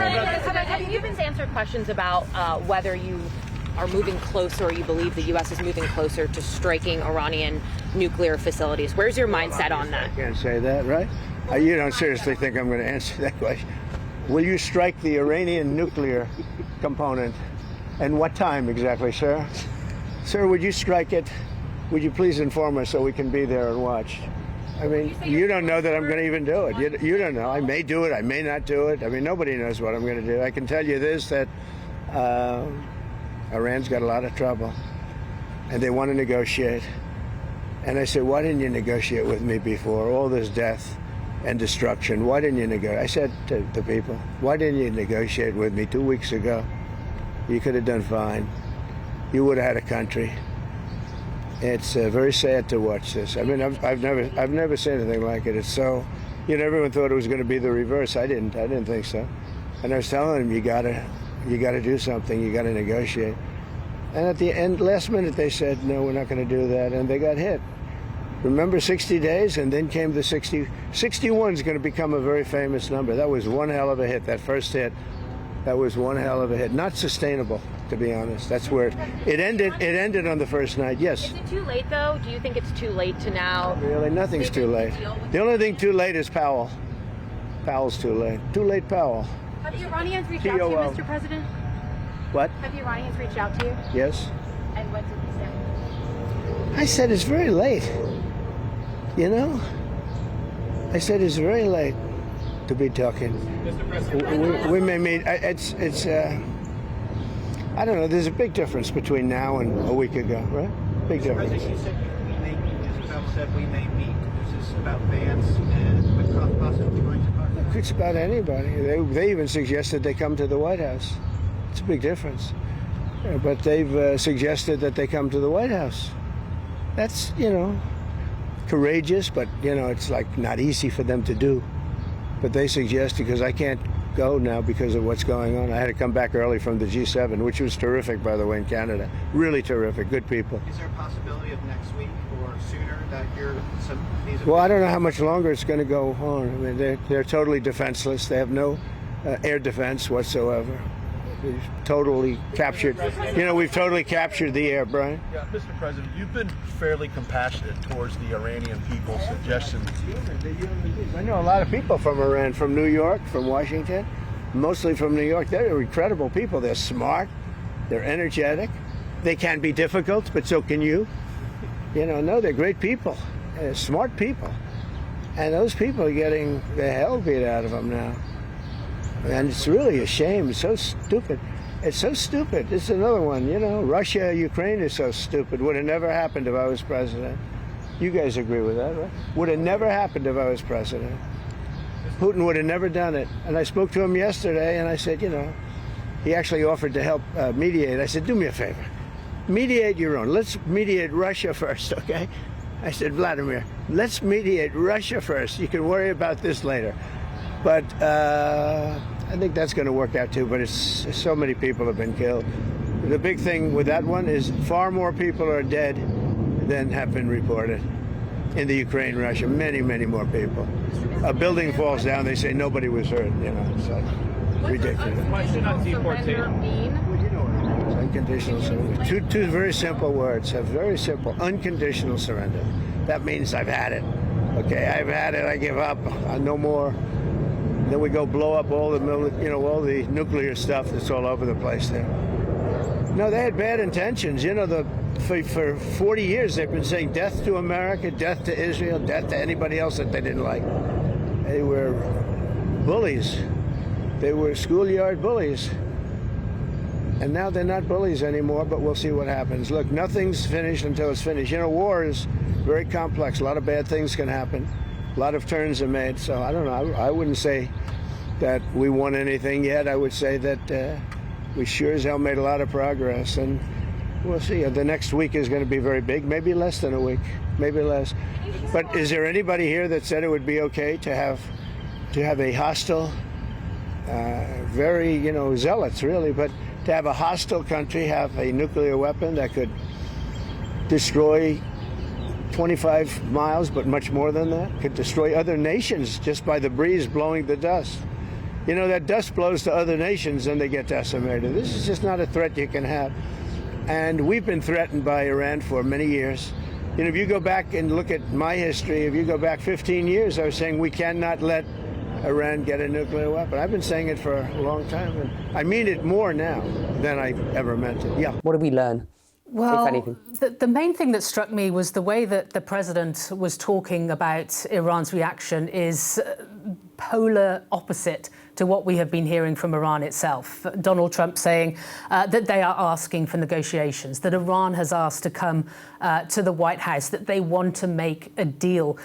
everybody. Have you been answered questions about whether you are moving closer, or you believe the U.S. is moving closer to striking Iranian nuclear facilities? Where's your mindset on that? I can't say that, right? You don't seriously think I'm going to answer that question? Will you strike the Iranian nuclear component? And what time exactly, sir? Sir, would you strike it? Would you please inform us so we can be there and watch? I mean, you don't know that I'm going to even do it. You don't know. I may do it. I may not do it. I mean, nobody knows what I'm going to do. I can tell you this, that Iran's got a lot of trouble, and they want to negotiate. And I said, why didn't you negotiate with me before? All this death and destruction. Why didn't you negotiate? I said to the people, why didn't you negotiate with me 2 weeks ago? You could have done fine. You would have had a country. It's very sad to watch this. I mean, I've never seen anything like it. It's so, everyone thought it was going to be the reverse. I didn't think so. And I was telling them, you gotta do something. You gotta negotiate. And at the end, last minute, they said, no, we're not going to do that, and they got hit. Remember 60 days, and then came the 60. 61 is going to become a very famous number. That was one hell of a hit. That first hit, that was one hell of a hit. Not sustainable, to be honest. That's where it ended. It ended on the first night. Yes. Is it too late, though? Do you think it's too late to now? Really, nothing's too late. The only thing too late is Powell. Powell's too late. Too late, Powell. Have the Iranians reached out to you, Mr. President? What? Have the Iranians reached out to you? Yes. And what did you say? I said it's very late. I said it's very late to be talking. Mr. President, We may meet. It's. I don't know. There's a big difference between now and a week ago, right? Big difference. President, you said we may meet. Mr. Powell said we may meet. Is this about Vance and what possibly going to talk? It's about anybody. They even suggested they come to the White House. It's a big difference. But they've suggested that they come to the White House. That's, courageous, but, it's like not easy for them to do. But they suggested, because I can't go now because of what's going on. I had to come back early from the G7, which was terrific, by the way, in Canada. Really terrific. Good people. Is there a possibility of next week or sooner that Well, I don't know how much longer it's going to go on. I mean, they're totally defenseless. They have no air defense whatsoever. We've totally captured. We've totally captured the air, Brian. Yeah, Mr. President, you've been fairly compassionate towards the Iranian people's suggestions. I know a lot of people from Iran, from New York, from Washington, mostly from New York. They're incredible people. They're smart. They're energetic. They can be difficult, but so can you. No, they're great people. Smart people. And those people are getting the hell beat out of them now. And it's really a shame. It's so stupid. It's so stupid. It's another one, Russia, Ukraine is so stupid. Would have never happened if I was president. You guys agree with that, right? Would have never happened if I was president. Putin would have never done it. And I spoke to him yesterday, and I said, he actually offered to help mediate. I said, do me a favor. Mediate your own. Let's mediate Russia first, okay? I said, Vladimir, let's mediate Russia first. You can worry about this later. But I think that's going to work out too, but it's so many people have been killed. The big thing with that one is far more people are dead than have been reported in the Ukraine, Russia. Many, many more people. A building falls down, they say nobody was hurt. It's like ridiculous. Why should not deportation? Unconditional surrender. Two very simple words. Very simple. Unconditional surrender. That means I've had it. Okay, I've had it. I give up. No more. Then we go blow up all the all the nuclear stuff that's all over the place there. No, they had bad intentions. For 40 years they've been saying death to America, death to Israel, death to anybody else that they didn't like. They were bullies. They were schoolyard bullies. And now they're not bullies anymore, but we'll see what happens. Look, nothing's finished until it's finished. War is very complex. A lot of bad things can happen. A lot of turns are made, so I don't know. I wouldn't say that we won anything yet. I would say that we sure as hell made a lot of progress, and we'll see. The next week is going to be very big, maybe less than a week, maybe less. But is there anybody here that said it would be okay to have a hostile, very, zealots really, but to have a hostile country have a nuclear weapon that could destroy 25 miles, but much more than that, could destroy other nations just by the breeze blowing the dust. You know, that dust blows to other nations and they get decimated. This is just not a threat you can have. And we've been threatened by Iran for many years. You know, if you go back and look at my history, if you go back 15 years, I was saying we cannot let Iran get a nuclear weapon. I've been saying it for a long time, and I mean it more now than I ever meant it. Yeah. What did we learn? Well, if anything? the main thing that struck me was the way that the president was talking about Iran's reaction is polar opposite to what we have been hearing from Iran itself. Donald Trump saying that they are asking for negotiations, that Iran has asked to come to the White House, that they want to make a deal.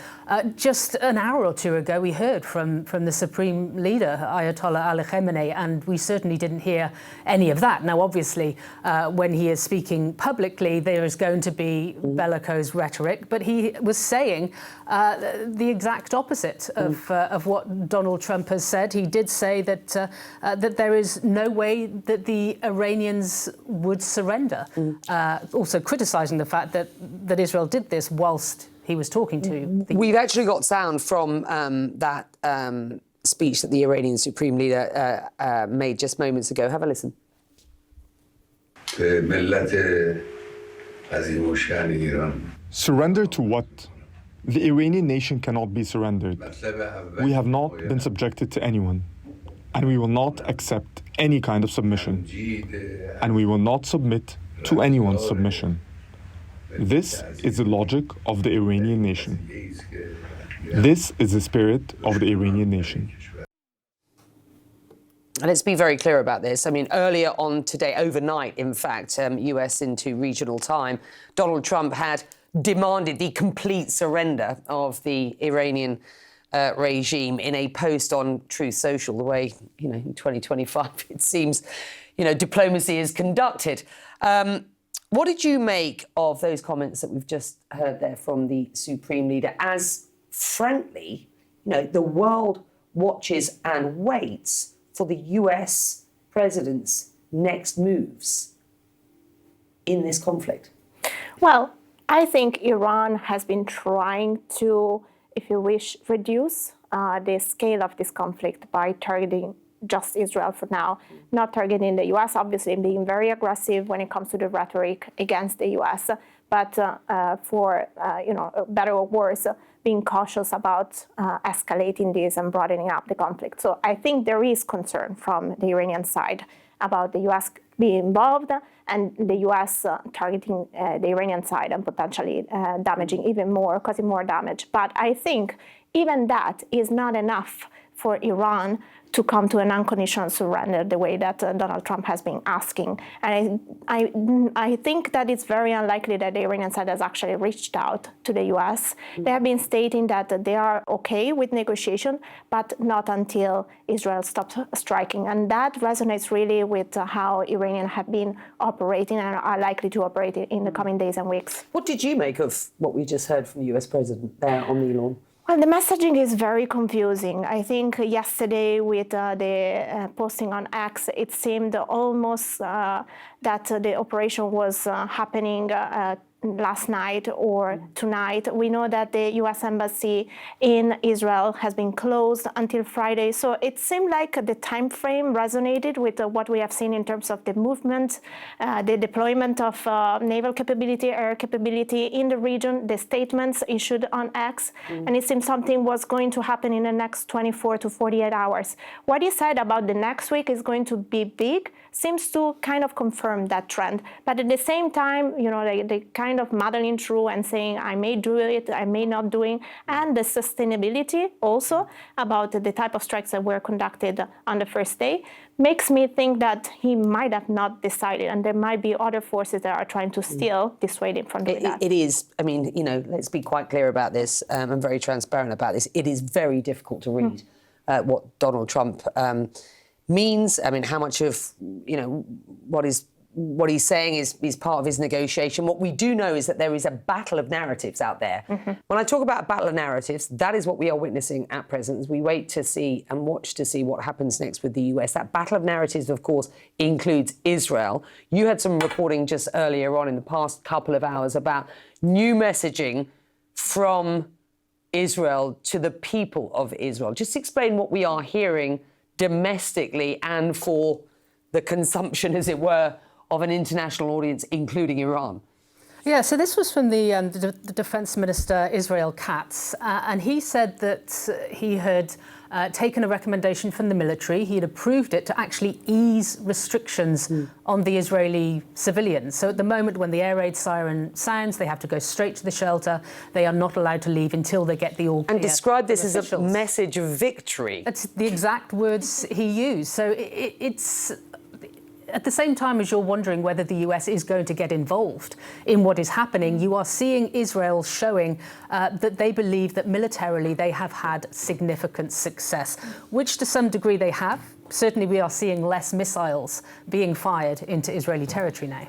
Just an hour or two ago, we heard from the Supreme Leader, Ayatollah Ali Khamenei, and we certainly didn't hear any of that. Now, obviously, when he is speaking publicly, there is going to be bellicose rhetoric, but he was saying the exact opposite of what Donald Trump has said. He did say that that there is no way that the Iranians would surrender. Also criticising the fact that Israel did this whilst he was talking to the... We've actually got sound from that speech that the Iranian Supreme Leader made just moments ago. Have a listen. Surrender to what? The Iranian nation cannot be surrendered. We have not been subjected to anyone, and we will not accept any kind of submission, and we will not submit to anyone's submission. This is the logic of the Iranian nation. This is the spirit of the Iranian nation. Let's be very clear about this. I mean, earlier on today, overnight, in fact, US into regional time, Donald Trump had demanded the complete surrender of the Iranian regime in a post on Truth Social, the way, you know, in 2025, it seems, you know, diplomacy is conducted. What did you make of those comments that we've just heard there from the Supreme Leader? As, frankly, you know, the world watches and waits for the US president's next moves in this conflict? Well, I think Iran has been trying to, if you wish, reduce the scale of this conflict by targeting just Israel for now, not targeting the US, obviously being very aggressive when it comes to the rhetoric against the US, but for, you know, better or worse, being cautious about escalating this and broadening up the conflict. So I think there is concern from the Iranian side about the US being involved and the US targeting the Iranian side and potentially damaging even more, causing more damage. But I think even that is not enough for Iran to come to an unconditional surrender the way that Donald Trump has been asking. And I think that it's very unlikely that the Iranian side has actually reached out to the US. They have been stating that they are okay with negotiation, but not until Israel stops striking. And that resonates really with how Iranians have been operating and are likely to operate in the coming days and weeks. What did you make of what we just heard from the US president there on the lawn? Well, the messaging is very confusing. I think yesterday with the posting on X, it seemed almost that the operation was happening last night or tonight. We know that the U.S. Embassy in Israel has been closed until Friday. So it seemed like the time frame resonated with what we have seen in terms of the movement, the deployment of naval capability, air capability in the region, the statements issued on X. And it seemed something was going to happen in the next 24 to 48 hours. What he said about the next week is going to be big seems to kind of confirm that trend. But at the same time, you know, they kind of muddling through and saying, I may do it, I may not doing, and the sustainability also about the type of strikes that were conducted on the first day makes me think that he might have not decided, and there might be other forces that are trying to still dissuade him from doing that. It is. I mean, you know, let's be quite clear about this and very transparent about this. It is very difficult to read what Donald Trump means. I mean, how much of, you know, what he's saying is part of his negotiation. What we do know is that there is a battle of narratives out there. When I talk about a battle of narratives, that is what we are witnessing at present as we wait to see and watch to see what happens next with the US. That battle of narratives, of course, includes Israel. You had some reporting just earlier on in the past couple of hours about new messaging from Israel to the people of Israel. Just explain what we are hearing domestically and for the consumption, as it were, of an international audience, including Iran? Yeah, so this was from the Defense Minister, Israel Katz, and he said that he had taken a recommendation from the military. He had approved it to actually ease restrictions on the Israeli civilians. So at the moment, when the air raid siren sounds, they have to go straight to the shelter. They are not allowed to leave until they get the all clear. And describe this as a officials. message of victory. That's the exact words he used. So it's at the same time as you're wondering whether the US is going to get involved in what is happening, you are seeing Israel showing that they believe that militarily they have had significant success, which to some degree they have. Certainly we are seeing less missiles being fired into Israeli territory now.